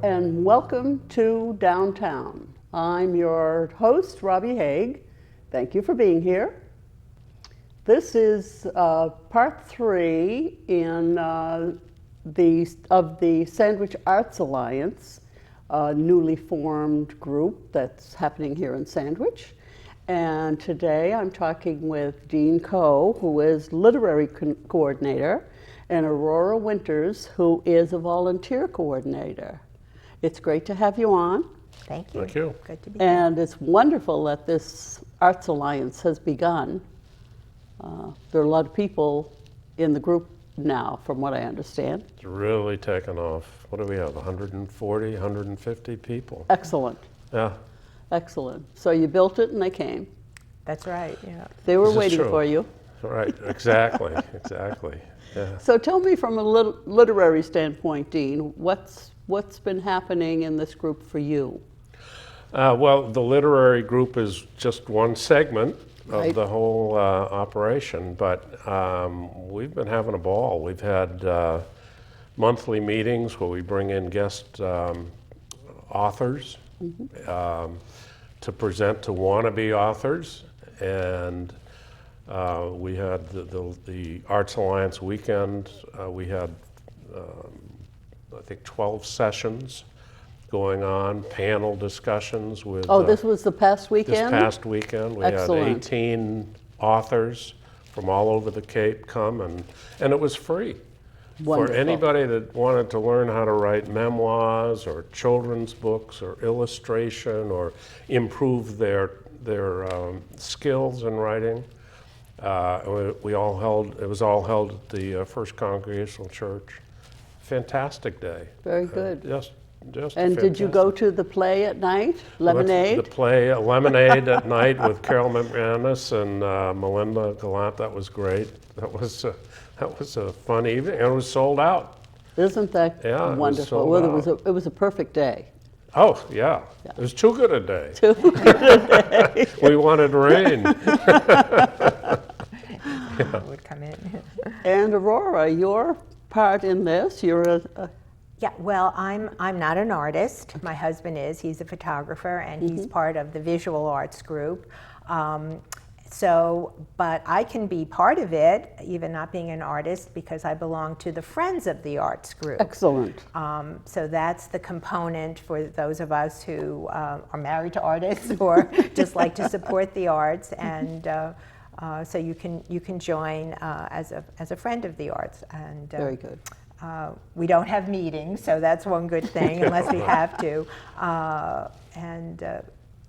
Hello and welcome to Downtown. I'm your host, Robbie Haigh. Thank you for being here. This is part 3 in the Sandwich Arts Alliance, a newly formed group that's happening here in Sandwich. And today I'm talking with Dean Coe, who is literary coordinator, and Aurora Winters, who is a volunteer coordinator. It's great to have you on. Thank you. Thank you. Good to be here. And it's wonderful that this Arts Alliance has begun. There are a lot of people in the group now, from what I understand. It's really taken off. What do we have, 140, 150 people? Excellent, Yeah. excellent. So you built it and they came. That's right, yeah. They were This is waiting true. for you. Right, exactly, exactly. Yeah. So tell me from a literary standpoint, Dean, what's been happening in this group for you? Well, the literary group is just one segment Right. of the whole operation, but we've been having a ball. We've had monthly meetings where we bring in guest authors to present to wannabe authors, and we had the Arts Alliance weekend. We had, I think, 12 sessions going on, panel discussions with... Oh, this was the past This weekend? past weekend. We Excellent. had 18 authors from all over the Cape come, and it was free. Wonderful. For anybody that wanted to learn how to write memoirs or children's books or illustration or improve their skills in writing. It was all held at the First Congregational Church. Fantastic day. Very good. Just And did you go to the play at night, Lemonade? The play Lemonade at night with Carol McManus and Melinda Gallant. That was great. That was a fun evening, and it was sold out. Isn't that Yeah, it was wonderful? sold Well, out. it was a perfect day. Oh yeah, it was too good a day. Too good a day. We wanted rain. Would come in. And Aurora, your part in this, you're a Yeah, well, I'm not an artist. My husband is. He's a photographer, and he's part of the visual arts group. But I can be part of it, even not being an artist, because I belong to the Friends of the Arts group. excellent. So that's the component for those of us who are married to artists or just like to support the arts, and so you can join as a friend of the arts. And Very good. we don't have meetings, so that's one good thing, unless we have to.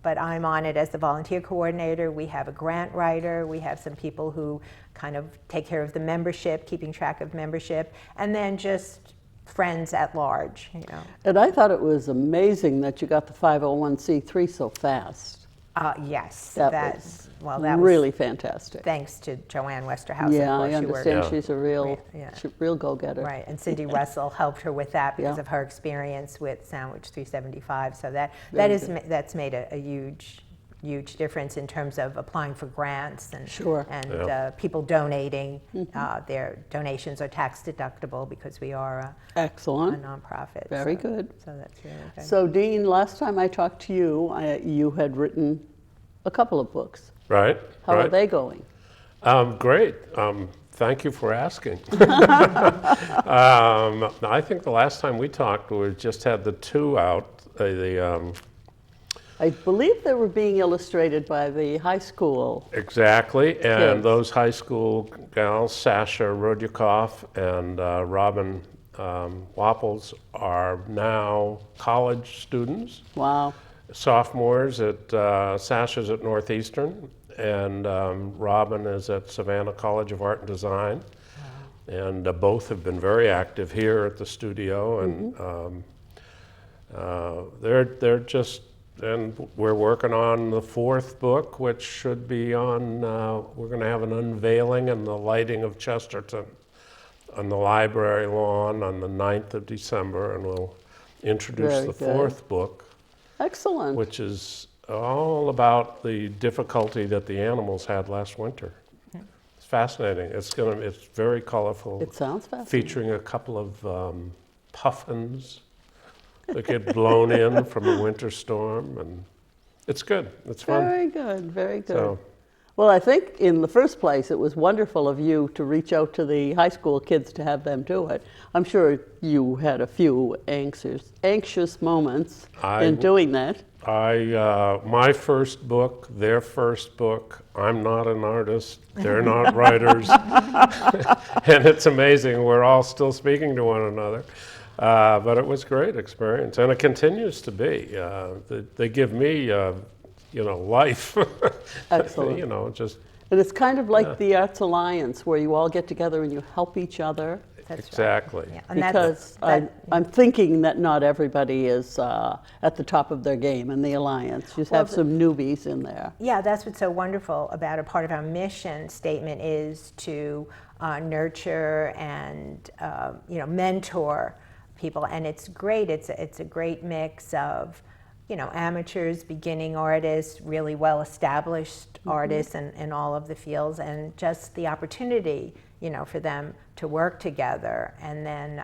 But I'm on it as the volunteer coordinator. We have a grant writer. We have some people who kind of take care of the membership, keeping track of membership, and then just friends at large, you know. And I thought it was amazing that you got the 501c3 so fast. Yes, That was really fantastic. thanks to Joanne Westerhouse. Yeah, of course, I who understand Yeah. she's a real go-getter. Right, and Cindy Russell helped her with that because Yeah. of her experience with Sandwich 375. So Very good. that's made a huge difference in terms of applying for grants and Sure. and Yeah. people donating. Their donations are tax deductible because we are a Excellent. nonprofit. Very so, good. So that's really good. So Dean, last time I talked to you, you had written a couple of books. Right. How right. are they going? Great. Thank you for asking. I think the last time we talked, we just had the 2 out. I believe they were being illustrated by the high school. Exactly, and Kids. those high school gals, Sasha Rodyakov and Robin Wapples, are now college students, Wow. sophomores at Sasha's at Northeastern, and Robin is at Savannah College of Art and Design. And both have been very active here at the studio, and they're just. And we're working on the 4th book, which should be on. We're going to have an unveiling and the lighting of Chesterton on the library lawn on the 9th of December, and we'll introduce Very the good. 4th book, Excellent. which is all about the difficulty that the animals had last winter. It's fascinating. It's very colorful. It sounds fascinating. Featuring a couple of puffins that get blown in from a winter storm, and it's good. It's fun. Very good, very good. So, Well, I think in the first place, it was wonderful of you to reach out to the high school kids to have them do it. I'm sure you had a few anxious moments in doing that. my first book, their first book, I'm not an artist, they're not writers, and it's amazing, we're all still speaking to one another. But it was a great experience, and it continues to be. They give me, life. Excellent. Just And it's kind of like the Arts Alliance, where you all get together and you help each other. That's exactly. Right. Yeah. And Because I'm thinking that not everybody is at the top of their game in the Alliance. You have some newbies in there. Yeah, that's what's so wonderful about a part of our mission statement is to nurture and mentor people, and it's great. It's a great mix of amateurs, beginning artists, really well-established artists in all of the fields, and just the opportunity for them to work together. And then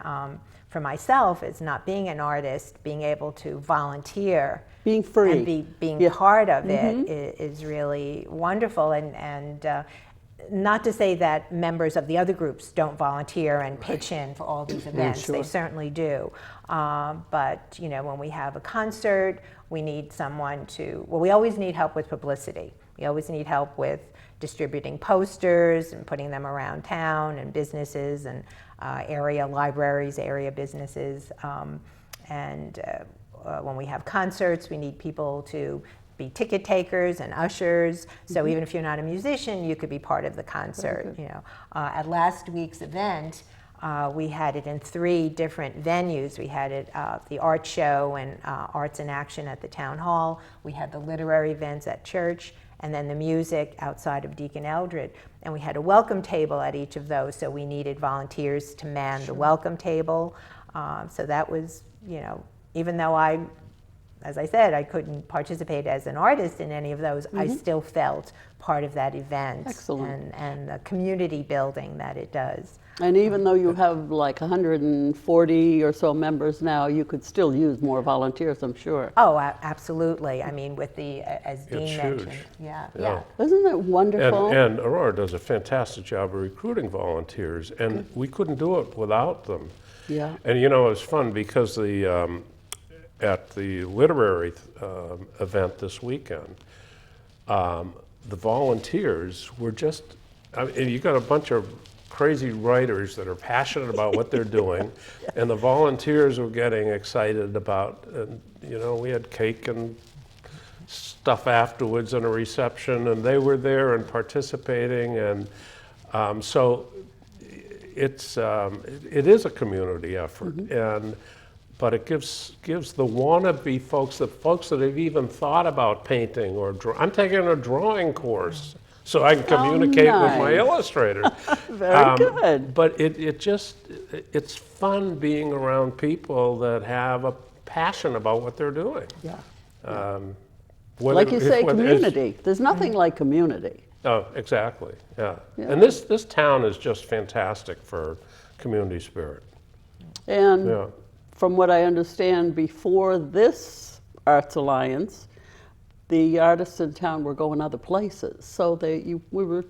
for myself, it's not being an artist, being able to volunteer, being free, and being part of it is really wonderful. And not to say that members of the other groups don't volunteer and pitch in for all these events. Sure. They certainly do. But when we have a concert, we need someone to, we always need help with publicity. We always need help with distributing posters and putting them around town and businesses and area libraries, area businesses. When we have concerts, we need people to be ticket takers and ushers. So even if you're not a musician, you could be part of the concert. At last week's event, we had it in 3 different venues. We had it the art show and Arts in Action at the town hall. We had the literary events at church, and then the music outside of Deacon Eldred. And we had a welcome table at each of those, so we needed volunteers to man the welcome table. So that was, even though as I said, I couldn't participate as an artist in any of those, I still felt part of that event. Excellent. And the community building that it does. And even though you have like 140 or so members now, you could still use more volunteers, I'm sure. Oh, absolutely. I mean, with the, as Dean It's mentioned. huge. Yeah. Isn't that wonderful? And Aurora does a fantastic job of recruiting volunteers, and we couldn't do it without them. Yeah. And it was fun because at the literary event this weekend, the volunteers were just, you got a bunch of crazy writers that are passionate about what they're doing, and the volunteers were getting excited about, and we had cake and stuff afterwards and a reception, and they were there and participating, and so it is a community effort, but it gives the wannabe folks, the folks that have even thought about painting or I'm taking a drawing course so I can communicate with my illustrator. Very good. But it's fun being around people that have a passion about what they're doing. Yeah. Like you say, community. There's nothing like community. Oh, exactly. Yeah. And this town is just fantastic for community spirit. And from what I understand, before this Arts Alliance, the artists in town were going other places. So we were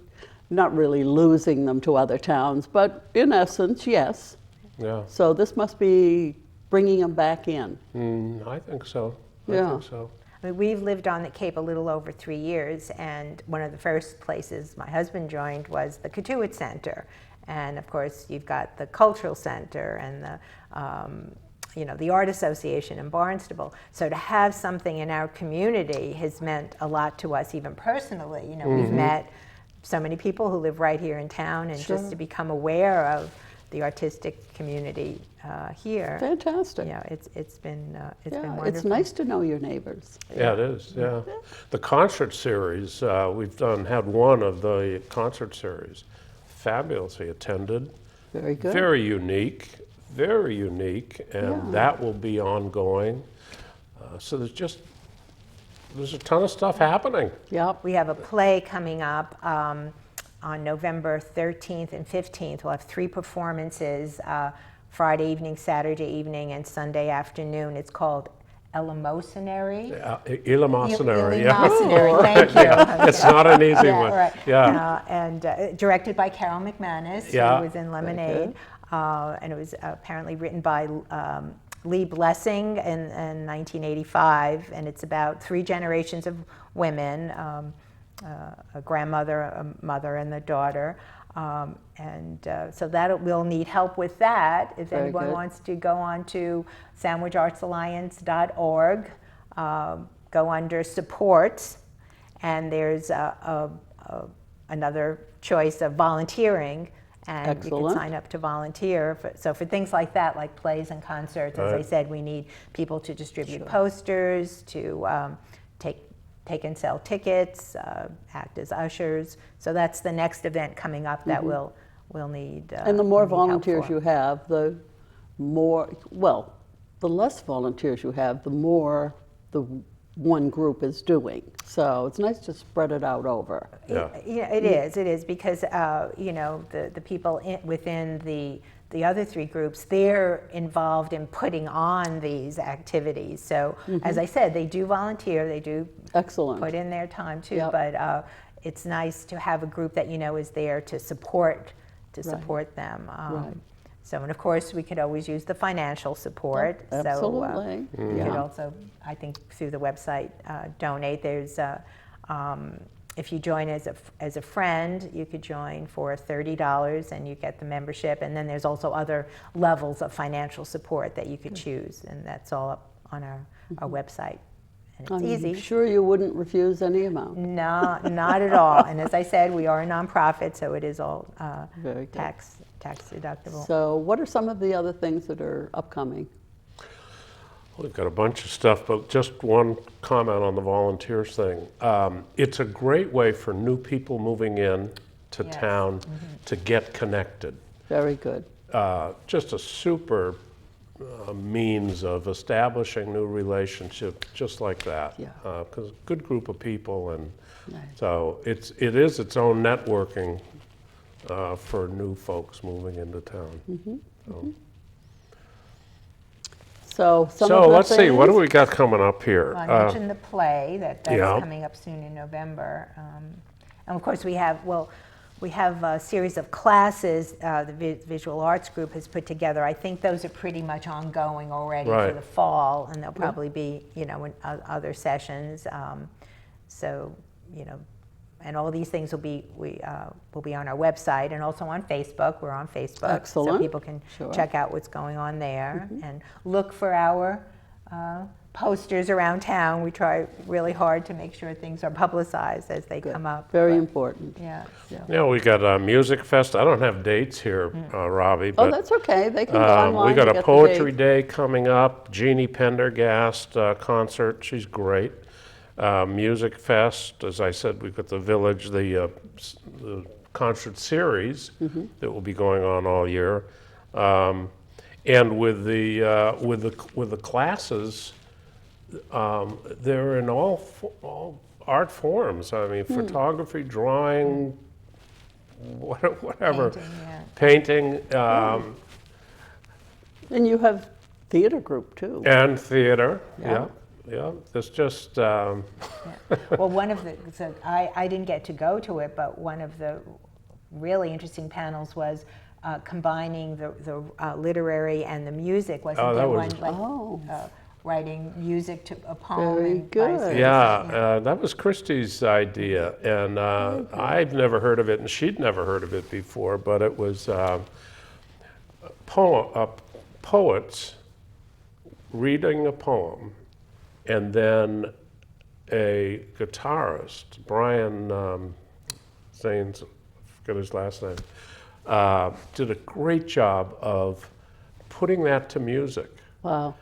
not really losing them to other towns, but in essence, yes. Yeah. So this must be bringing them back in. I think so. I think so. I mean, we've lived on the Cape a little over 3 years, and one of the first places my husband joined was the Katuitt Center. And of course, you've got the Cultural Center and the Art Association in Barnstable. So to have something in our community has meant a lot to us, even personally. We've met so many people who live right here in town, and just to become aware of the artistic community here. Fantastic. It's been wonderful. It's nice to know your neighbors. Yeah, it is. Yeah. The concert series, we've had one of the concert series. Fabulously attended. Very good. Very unique, and that will be ongoing. So there's a ton of stuff happening. Yep. We have a play coming up on November 13th and 15th. We'll have 3 performances. Friday evening, Saturday evening, and Sunday afternoon. It's called Eleemosynary. Eleemosynary, yeah. Eleemosynary, thank you. It's not an easy one. Right. Yeah. And directed by Carol McManus, Yeah. who was in Lemonade. And it was apparently written by Lee Blessing in 1985. And it's about 3 generations of women, a grandmother, a mother, and the daughter. So we'll need help with that. If Very anyone good. wants to go on to sandwichartsalliance.org, go under supports, and there's another choice of volunteering, and you Excellent. can sign up to volunteer. So for things like that, like plays and concerts, as I Right. said, we need people to distribute Sure. posters, to take and sell tickets, act as ushers. So that's the next event coming up that we'll need. And the more we'll need help volunteers for. you have, the less volunteers you have, the more the one group is doing. So it's nice to spread it out over. Yeah. It is because the people within the other 3 groups, they're involved in putting on these activities. So as I said, they do volunteer, they do Excellent. put in their time too, Yep. but it's nice to have a group that is there to support them. Right. So, and of course, we could always use the financial support. Absolutely. So you could also, I think, through the website, donate. There's if you join as a friend, you could join for $30 and you get the membership. And then there's also other levels of financial support that you could choose, and that's all up on our website. And it's easy. I'm sure you wouldn't refuse any amount. No, not at all. And as I said, we are a nonprofit, so it is all Very good. tax deductible. So what are some of the other things that are upcoming? We've got a bunch of stuff, but just one comment on the volunteers thing. It's a great way for new people moving in to Yes. town to get connected. Very good. Just a super means of establishing new relationships, just like that. Yeah. Because a good group of people, and Nice. so it is its own networking for new folks moving into town. So some So of the let's see, what do things- we got coming up here? I mentioned the play that's yeah. coming up soon in November, and of course we have a series of classes the visual arts group has put together. I think those are pretty much ongoing already for Right. the fall, and there'll probably be in other sessions. So and all these things will be on our website and also on Facebook. We're on Facebook, so Excellent. people can Sure. check out what's going on there and look for our posters around town. We try really hard to make sure things are publicized as they come up. Very but- important. Yeah. Yeah, we got a music fest. I don't have dates here, Robbie, Oh, but that's okay. They can go online. we got and a get the poetry date. day coming up. Jeannie Pendergast concert. She's great. Music fest, as I said, we've got the Village, the concert series that will be going on all year, and with the classes, they're in all art forms. I mean, photography, drawing, whatever, Painting, painting, And you have theater group too. and theater. Yeah. Yeah. There's just. Well, so I didn't get to go to it, but one of the really interesting panels was combining the literary and the music. Wasn't Oh, that there was- one writing music to a poem? Very and good. vice versa? Yeah, that was Christy's idea, and I'd never heard of it, and she'd never heard of it before. But it was poets reading a poem, and then a guitarist, Brian Zanes, I forget his last name, did a great job of putting that to music. Wow.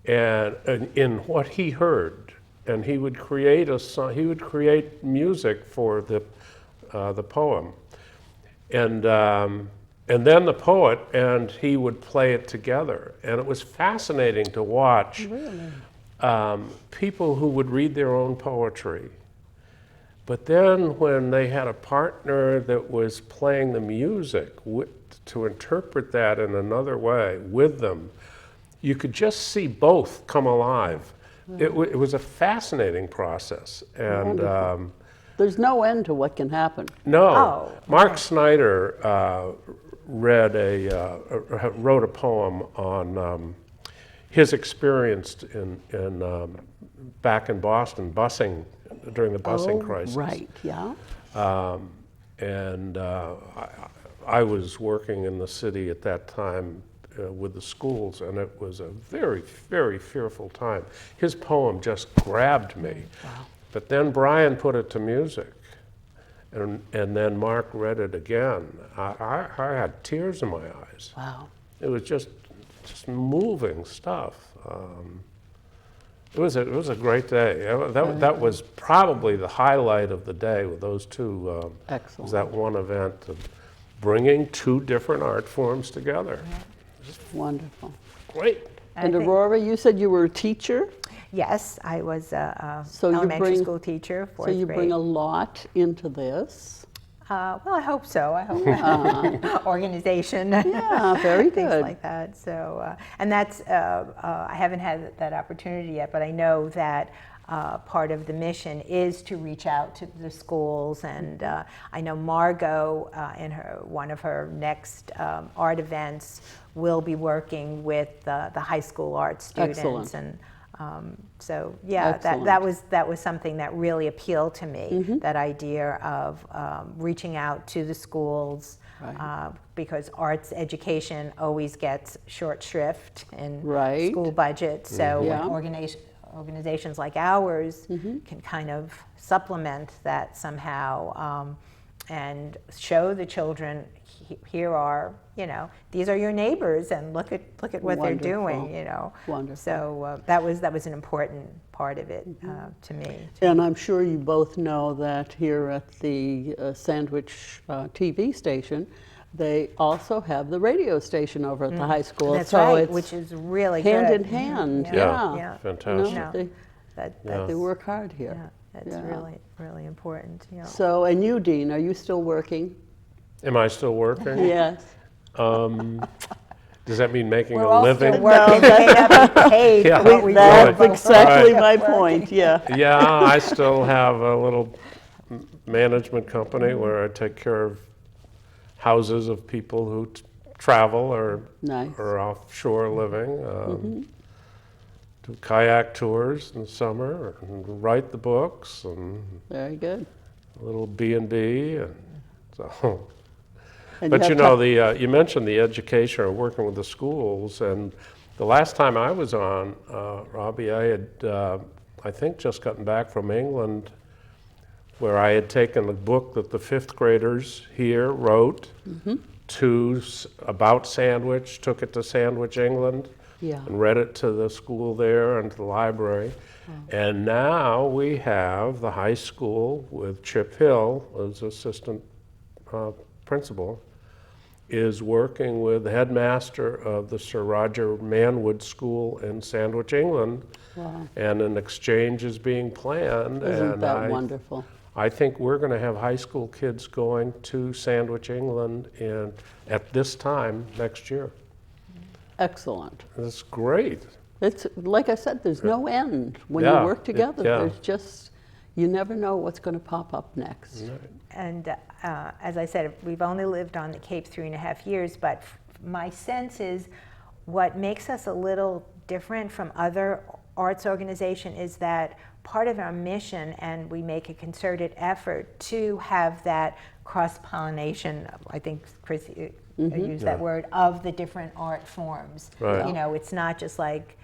And in what he heard, and he would create a song. He would create music for the poem, and then the poet and he would play it together, and it was fascinating to watch. Really? People who would read their own poetry, but then when they had a partner that was playing the music to interpret that in another way with them, you could just see both come alive. It was a fascinating process, and There's no end to what can happen. no, Oh, Mark Snyder wrote a poem on his experience in back in Boston busing during the busing crisis. Right, yeah. And I was working in the city at that time with the schools, and it was a very, very fearful time. His poem just grabbed me. Wow. But then Brian put it to music, and then Mark read it again. I had tears in my eyes. Wow. It was just moving stuff. It was a great day. That was probably the highlight of the day with those two. Excellent. Was that one event of bringing two different art forms together. Wonderful. Great. And Aurora, you said you were a teacher? Yes, I was a So you elementary bring- school teacher, fourth So you grade. bring a lot into this. Well, I hope so. I hope organization. Yeah, very Things good. like that. So, and that's I haven't had that opportunity yet, but I know that part of the mission is to reach out to the schools, and I know Margot in one of her next art events will be working with the high school art students. Excellent. And so yeah, Excellent. that was something that really appealed to me. That idea of reaching out to the schools, Right. because arts education always gets short shrift in Right. school budgets. So Yeah. organizations like ours can kind of supplement that somehow, and show the children, here are, these are your neighbors, and look at what they're doing, Wonderful. So that was an important part of it to me. And I'm sure you both know that here at the Sandwich TV station, they also have the radio station over at the high school. That's so right, it's which is really hand good. in hand. Yeah. Yeah. Fantastic. You know, That, they work hard yeah, here. that's Yeah. really, really important. So, and you, Dean, are you still working? Am I still working? Yes. Does that mean making We're a all living? still working. They may not be paid Yeah. for what we do. That's Right. exactly Right. my point, yeah. Yeah, I still have a little management company where I take care of houses of people who travel or Nice. are offshore living. Do kayak tours in the summer and write the books and Very good. a little B&B, and so. And But have you mentioned the education or working with the schools, and the last time I was on, Robbie, I had, I think, just gotten back from England, where I had taken a book that the fifth graders here wrote about Sandwich, took it to Sandwich, England, Yeah. and read it to the school there and to the library. And now we have the high school with Chip Hill as assistant principal, is working with the headmaster of the Sir Roger Manwood School in Sandwich, England. Wow. And an exchange is being planned. Isn't and that wonderful? I think we're going to have high school kids going to Sandwich, England at this time next year. Excellent. That's great. It's, like I said, there's no end. When Yeah, you work together, yeah. there's just, you never know what's going to pop up next. And as I said, we've only lived on the Cape 3.5 years, but my sense is what makes us a little different from other arts organizations is that part of our mission, and we make a concerted effort to have that cross-pollination, I think Chris used that word, of the different art forms. Right. It's not just like,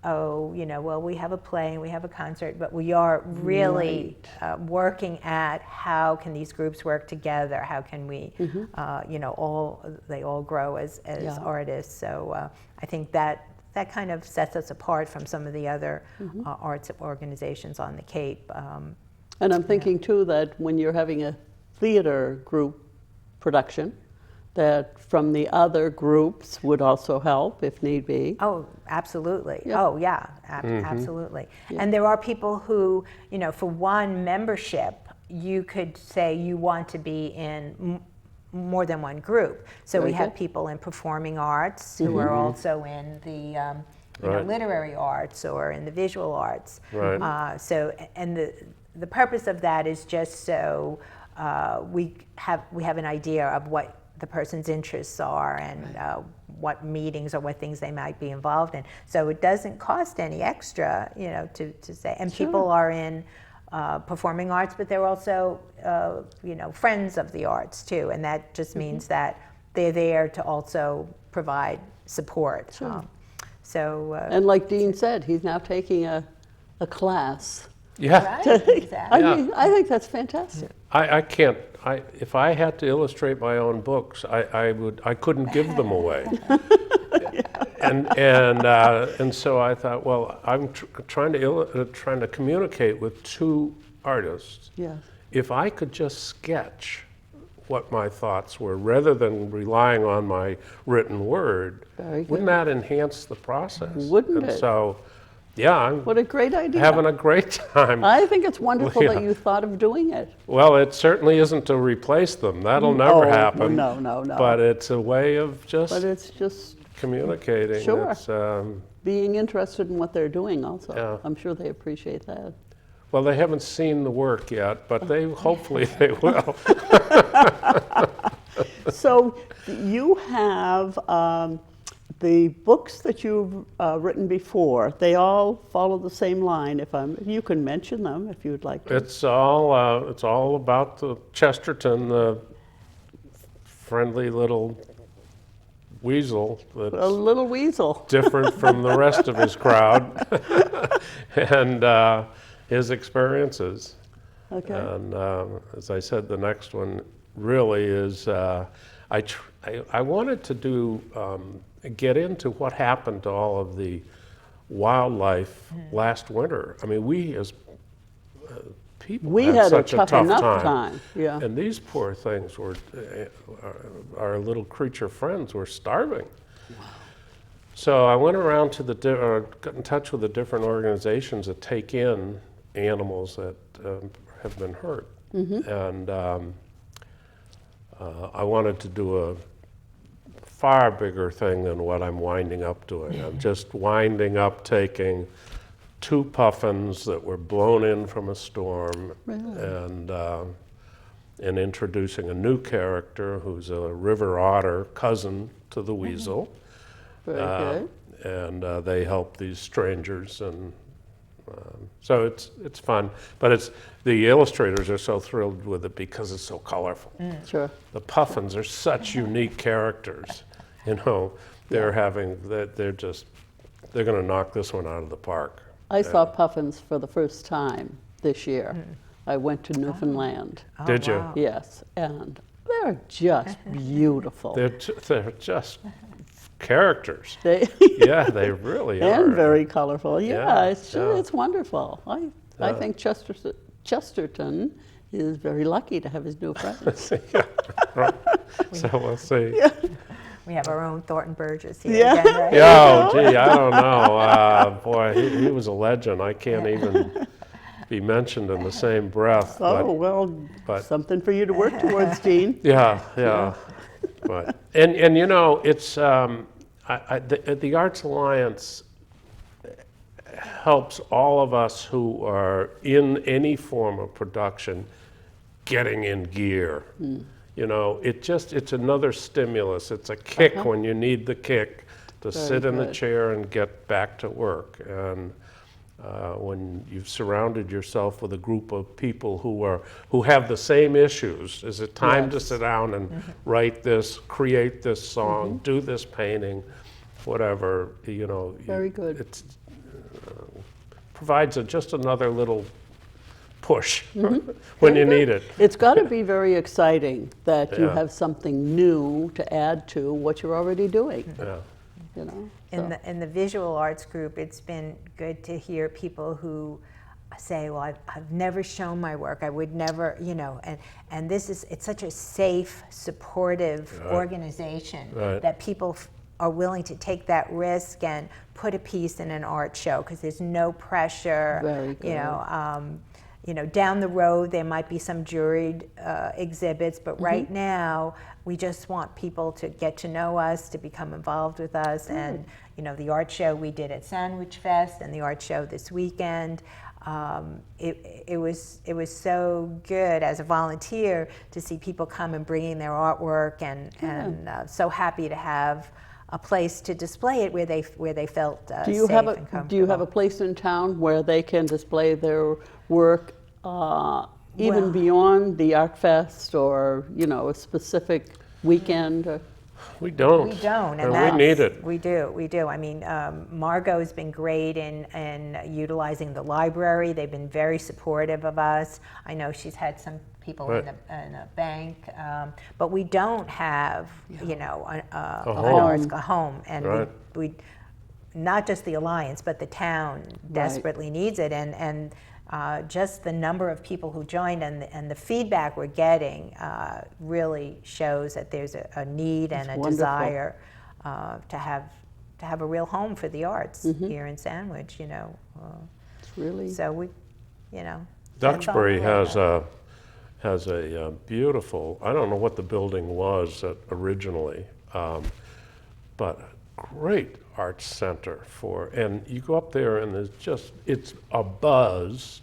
well, we have a play and we have a concert, but we are really working at how can these groups work together? How can we, they all grow as artists. So I think that kind of sets us apart from some of the other arts organizations on the Cape. And I'm thinking too that when you're having a theater group production, that from the other groups would also help if need be. Oh, absolutely. Yeah. Oh, yeah, absolutely. And there are people who, for one membership, you could say you want to be in more than one group. So Very we have good. people in performing arts who are also in the you know, Right. literary arts or in the visual arts. Right. So, and the purpose of that is just so we have an idea of what the person's interests are and what meetings or what things they might be involved in. So it doesn't cost any extra, you know, to say. And people are in performing arts, but they're also, you know, friends of the arts too. And that just means that they're there to also provide support. And like Dean said, he's now taking a class. Yeah. Right, exactly. I think that's fantastic. I can't. If I had to illustrate my own books, I couldn't give them away. And so I thought, well, I'm trying to communicate with two artists. Yes. If I could just sketch what my thoughts were, rather than relying on my written word, Very good. wouldn't that enhance the process? Wouldn't and it? So, yeah, I'm What a great idea. having a great time. I think it's wonderful Yeah. that you thought of doing it. Well, it certainly isn't to replace them. That'll never Oh, happen. no. But it's a way of just But it's just communicating. Sure. It's, being interested in what they're doing also. Yeah. I'm sure they appreciate that. well, they haven't seen the work yet, but they hopefully they will. So you have the books that you've written before. They all follow the same line. You can mention them if you'd like to. It's all about the Chesterton, the friendly little weasel A that's little weasel. different from the rest of his crowd, and his experiences. Okay. And as I said, the next one really is, I wanted to get into what happened to all of the wildlife last winter. I mean, we as people We had had a such tough a tough enough time. Yeah. And these poor things were, our little creature friends were starving. So I went around to got in touch with the different organizations that take in animals that have been hurt. And I wanted to do a far bigger thing than what I'm winding up doing. I'm just winding up taking 2 puffins that were blown in from a storm and introducing a new character who's a river otter cousin to the weasel. Very good. And they help these strangers, and so it's fun. But the illustrators are so thrilled with it because it's so colorful. Sure. The puffins are such unique characters. You know, they're going to knock this one out of the park. I saw puffins for the first time this year. I went to Newfoundland. Oh, Did you? wow. Yes, and they're just beautiful. They're just characters. They Yeah, they really are. and very colorful. Yeah, Yeah. it's wonderful. I think Chesterton is very lucky to have his new friends. Yeah, right. So we'll see. We have our own Thornton Burgess here Yeah. again, right? Yeah, oh, gee, I don't know. Boy, he was a legend. I can't even be mentioned in the same breath. Oh, well, but- something for you to work towards, Dean. Yeah. But and you know, it's the Arts Alliance helps all of us who are in any form of production getting in gear. You know, it's another stimulus. It's a kick when you need the kick to sit in the good. chair and get back to work. And when you've surrounded yourself with a group of people who have the same issues, is it time to sit down and write this, create this song, do this painting, whatever, you know. Very good. It provides just another little push when you need it. It's got to be very exciting that you Yeah. have something new to add to what you're already doing. Yeah. You know. In the visual arts group, it's been good to hear people who say, well, I've never shown my work. I would never, you know, and it's such a safe, supportive organization Right. that people are willing to take that risk and put a piece in an art show because there's no pressure. Very good. You know, down the road there might be some juried exhibits, but right now we just want people to get to know us, to become involved with us. And the art show we did at Sandwich Fest and the art show this weekend, it was so good as a volunteer to see people come and bringing their artwork, and so happy to have a place to display it where they felt safe and comfortable. Do you have a place in town where they can display their work even beyond the Art Fest, or a specific weekend? We don't. We don't, and we need it. We do. I mean, Margot's been great in utilizing the library. They've been very supportive of us. I know she's had some people in a bank, but we don't have, a home, and we not just the Alliance, but the town desperately needs it, and just the number of people who joined and the feedback we're getting really shows that there's a need and a desire to have a real home for the arts here in Sandwich. It's really so we, Duxbury has a beautiful, I don't know what the building was originally, but great arts center and you go up there and it's a buzz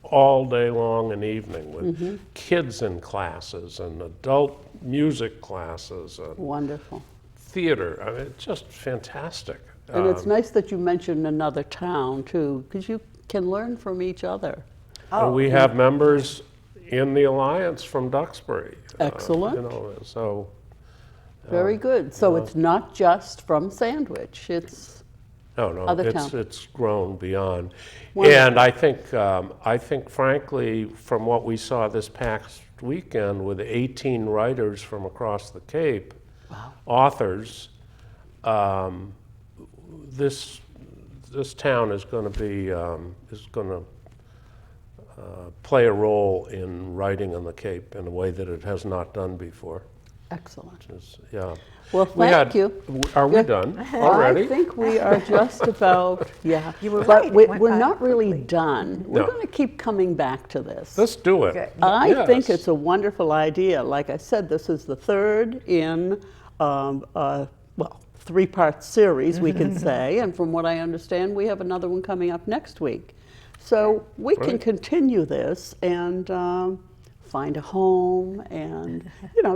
all day long and evening with kids in classes and adult music classes and wonderful theater. I mean, it's just fantastic. And it's nice that you mentioned another town too, because you can learn from each other. And we have members in the Alliance from Duxbury. Excellent. So very good. So it's not just from Sandwich. It's other towns. It's grown beyond. Wonderful. And I think, frankly, from what we saw this past weekend with 18 writers from across the Cape, authors, this town is going to play a role in writing on the Cape in a way that it has not done before. Excellent. Well, thank you. Are we done already? I think we are just about, You were but right, we're not really done. We're No. going to keep coming back to this. Let's do it. Good. I think it's a wonderful idea. Like I said, this is the third in three-part series, we can say. And from what I understand, we have another one coming up next week. So we can continue this and find a home and,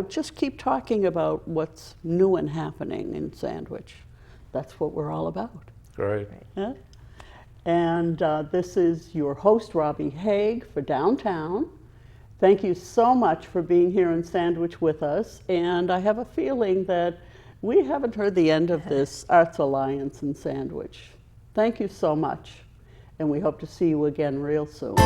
just keep talking about what's new and happening in Sandwich. That's what we're all about. Great. Yeah? And this is your host, Robbie Haigh, for Downtown. Thank you so much for being here in Sandwich with us. And I have a feeling that we haven't heard the end of this Arts Alliance in Sandwich. Thank you so much. And we hope to see you again real soon.